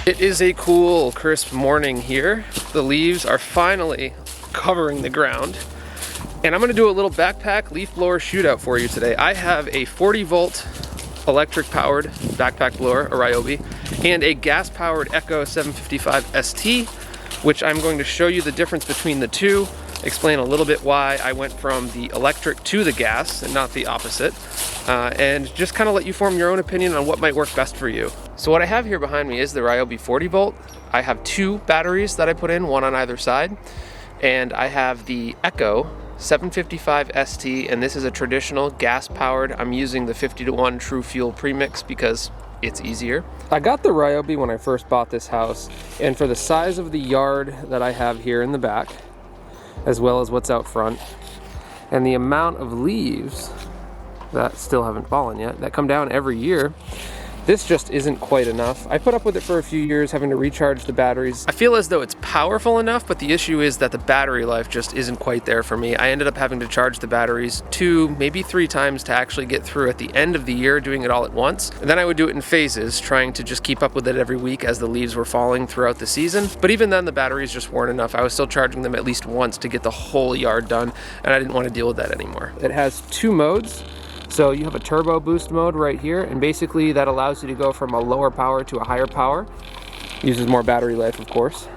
It is a cool, crisp morning here. The leaves are finally covering the ground. And I'm gonna do a little backpack leaf blower shootout for you today. I have a 40-volt electric powered backpack blower, a Ryobi, and a gas powered Echo 755 ST, which I'm going to show you the difference between the two, explain a little bit why I went from the electric to the gas and not the opposite, and just kind of let you form your own opinion on what might work best for you. So what I have here behind me is the Ryobi 40-volt. I have two batteries that I put in, one on either side, and I have the Echo 755 ST, and this is a traditional gas powered. I'm using the 50-to-1 True Fuel premix because it's easier. I got the Ryobi when I first bought this house, and for the size of the yard that I have here in the back, as well as what's out front, and the amount of leaves that still haven't fallen yet, that come down every year, this just isn't quite enough. I put up with it for a few years, having to recharge the batteries. I feel as though it's powerful enough, but the issue is that the battery life just isn't quite there for me. I ended up having to charge the batteries 2, maybe 3 times to actually get through at the end of the year, doing it all at once. And then I would do it in phases, trying to just keep up with it every week as the leaves were falling throughout the season. But even then, the batteries just weren't enough. I was still charging them at least once to get the whole yard done, and I didn't want to deal with that anymore. It has 2 modes. So you have a turbo boost mode right here, and basically that allows you to go from a lower power to a higher power. Uses more battery life, of course.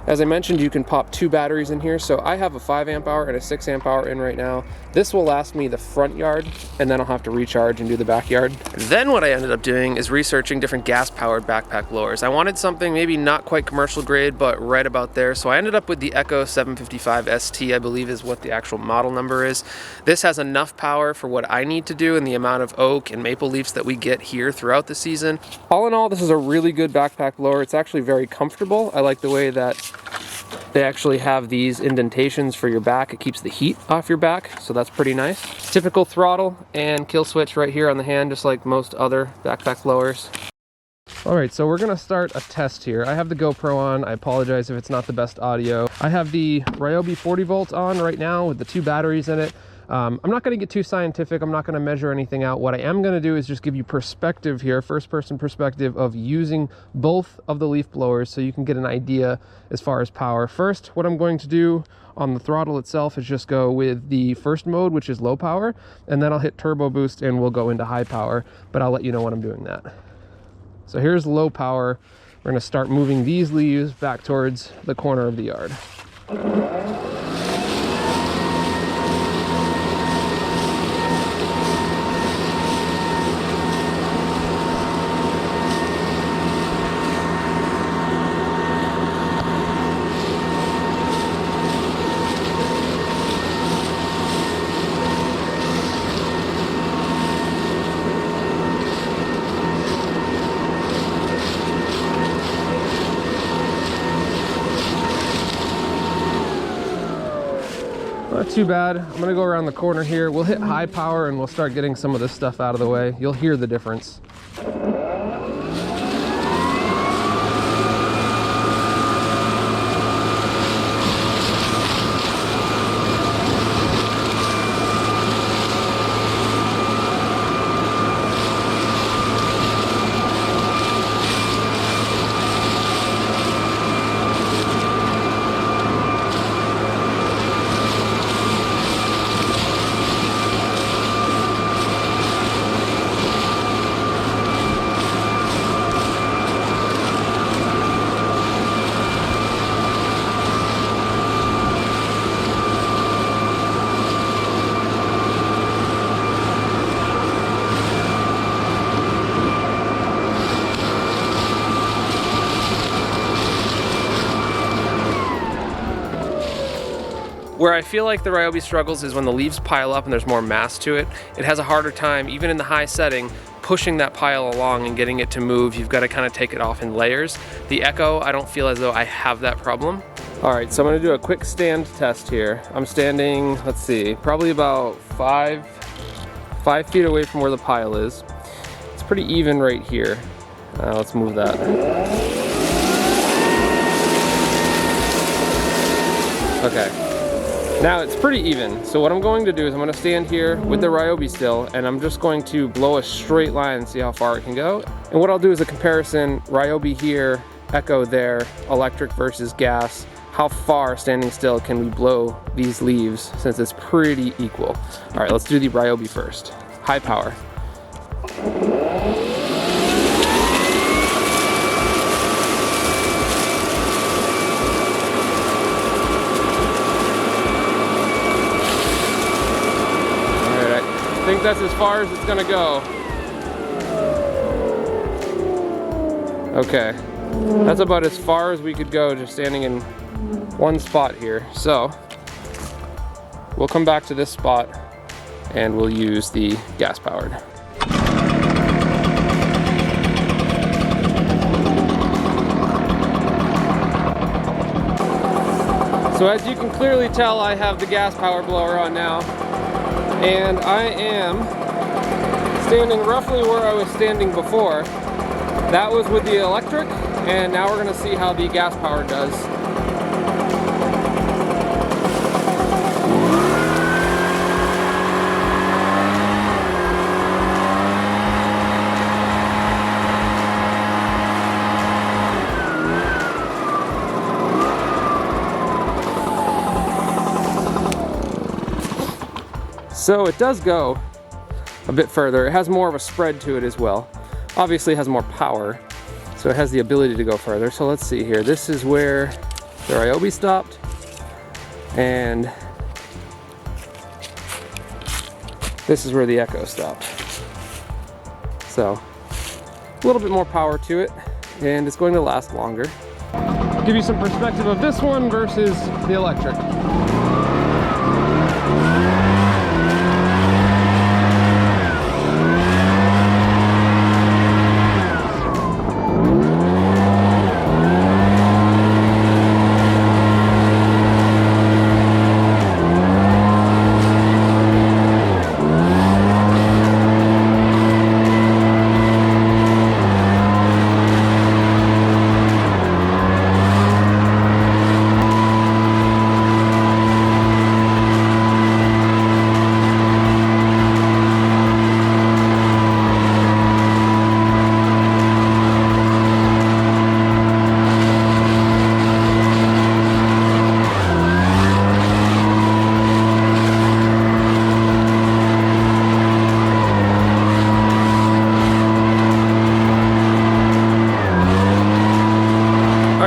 As I mentioned, you can pop 2 batteries in here. So I have a 5 amp hour and a 6 amp hour in right now. This will last me the front yard, and then I'll have to recharge and do the backyard. Then what I ended up doing is researching different gas powered backpack blowers. I wanted something maybe not quite commercial grade, but right about there. So I ended up with the Echo 755 ST, I believe is what the actual model number is. This has enough power for what I need to do and the amount of oak and maple leaves that we get here throughout the season. All in all, this is a really good backpack blower. It's actually very comfortable. I like the way that they actually have these indentations for your back. It keeps the heat off your back, so that's pretty nice. Typical throttle and kill switch right here on the hand, just like most other backpack blowers. All right, so we're gonna start a test here. I have the GoPro on. I apologize if it's not the best audio. I have the Ryobi 40-volt on right now with the 2 batteries in it. I'm not going to get too scientific. I'm not going to measure anything out. What I am going to do is just give you perspective here, first-person perspective of using both of the leaf blowers so you can get an idea as far as power. First, what I'm going to do on the throttle itself is just go with the first mode, which is low power, and then I'll hit turbo boost and we'll go into high power, but I'll let you know when I'm doing that. So here's low power. We're going to start moving these leaves back towards the corner of the yard. Not too bad. I'm gonna go around the corner here. We'll hit high power and we'll start getting some of this stuff out of the way. You'll hear the difference. Where I feel like the Ryobi struggles is when the leaves pile up and there's more mass to it. It has a harder time, even in the high setting, pushing that pile along and getting it to move. You've got to kind of take it off in layers. The Echo, I don't feel as though I have that problem. All right, so I'm gonna do a quick stand test here. I'm standing, let's see, probably about 5 feet away from where the pile is. It's pretty even right here. Let's move that. Okay. Now it's pretty even. So what I'm going to do is I'm going to stand here with the Ryobi still, and I'm just going to blow a straight line and see how far it can go. And what I'll do is a comparison, Ryobi here, echo there, electric versus gas. How far standing still can we blow these leaves since it's pretty equal. All right, let's do the Ryobi first. High power. I think that's as far as it's gonna go. Okay, that's about as far as we could go just standing in one spot here. So we'll come back to this spot and we'll use the gas powered. So as you can clearly tell, I have the gas power blower on now. And I am standing roughly where I was standing before. That was with the electric, and now we're gonna see how the gas power does. So it does go a bit further. It has more of a spread to it as well. Obviously it has more power, so it has the ability to go further. So let's see here. This is where the Ryobi stopped, and this is where the Echo stopped. So a little bit more power to it, and it's going to last longer. Give you some perspective of this one versus the electric.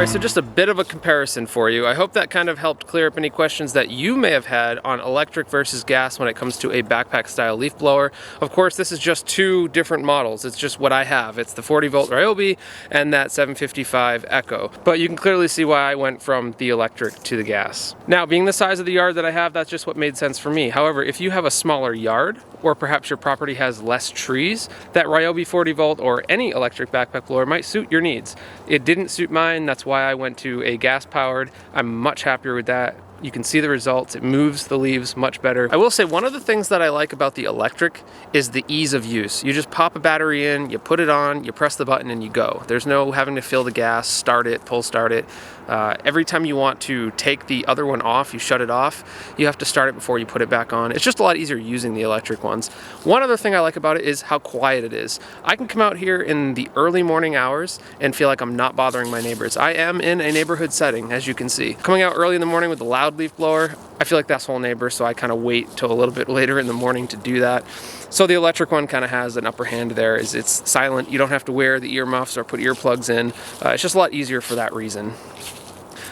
Alright, so just a bit of a comparison for you. I hope that kind of helped clear up any questions that you may have had on electric versus gas when it comes to a backpack style leaf blower. Of course, this is just two different models. It's just what I have. It's the 40 volt Ryobi and that 755 Echo. But you can clearly see why I went from the electric to the gas. Now, being the size of the yard that I have, that's just what made sense for me. However, if you have a smaller yard, or perhaps your property has less trees, that Ryobi 40 volt or any electric backpack blower might suit your needs. It didn't suit mine, that's why I went to a gas powered. I'm much happier with that. You can see the results. It moves the leaves much better. I will say one of the things that I like about the electric is the ease of use. You just pop a battery in, you put it on, you press the button and you go. There's no having to fill the gas, start it, pull start it. Every time you want to take the other one off, you shut it off, you have to start it before you put it back on. It's just a lot easier using the electric ones. One other thing I like about it is how quiet it is. I can come out here in the early morning hours and feel like I'm not bothering my neighbors. I am in a neighborhood setting, as you can see. Coming out early in the morning with the loud leaf blower, I feel like that's whole neighbor, so I kind of wait till a little bit later in the morning to do that. So the electric one kind of has an upper hand there. It's silent. You don't have to wear the earmuffs or put earplugs in. It's just a lot easier for that reason.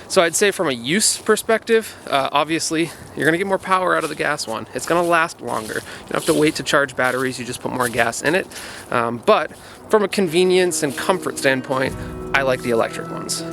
So I'd say from a use perspective, obviously you're gonna get more power out of the gas one. It's gonna last longer. You don't have to wait to charge batteries, you just put more gas in it. But from a convenience and comfort standpoint, I like the electric ones.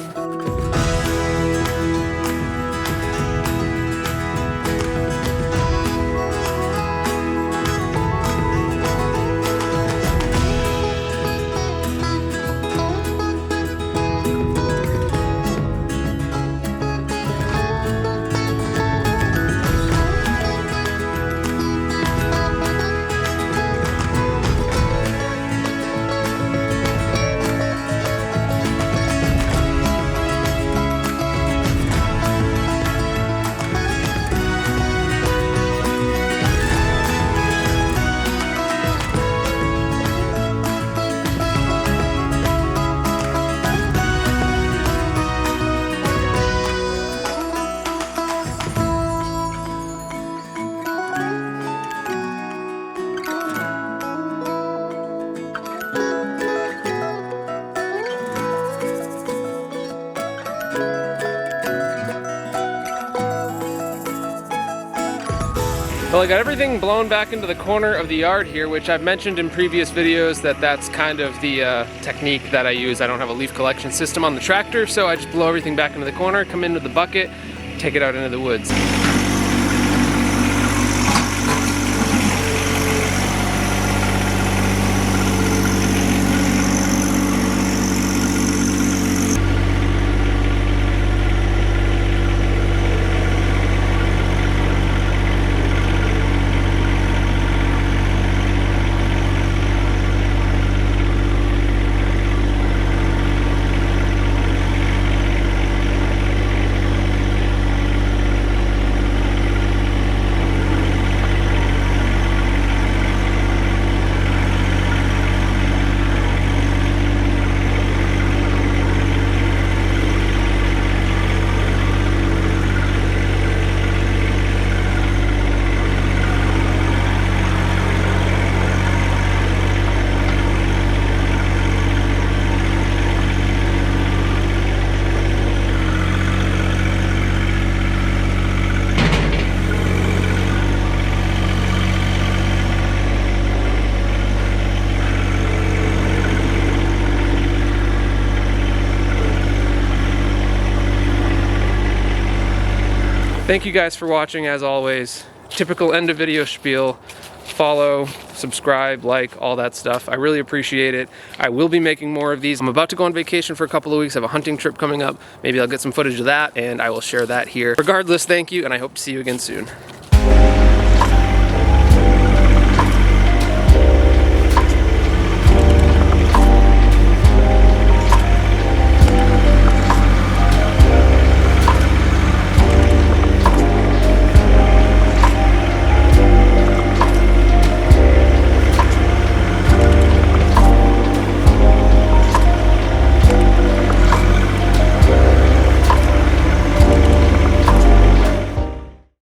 Well, I got everything blown back into the corner of the yard here, which I've mentioned in previous videos that that's kind of the technique that I use. I don't have a leaf collection system on the tractor, so I just blow everything back into the corner, come in with the bucket, take it out into the woods. Thank you guys for watching, as always. Typical end of video spiel. Follow, subscribe, like, all that stuff. I really appreciate it. I will be making more of these. I'm about to go on vacation for a couple of weeks. I have a hunting trip coming up. Maybe I'll get some footage of that and I will share that here. Regardless, thank you, and I hope to see you again soon.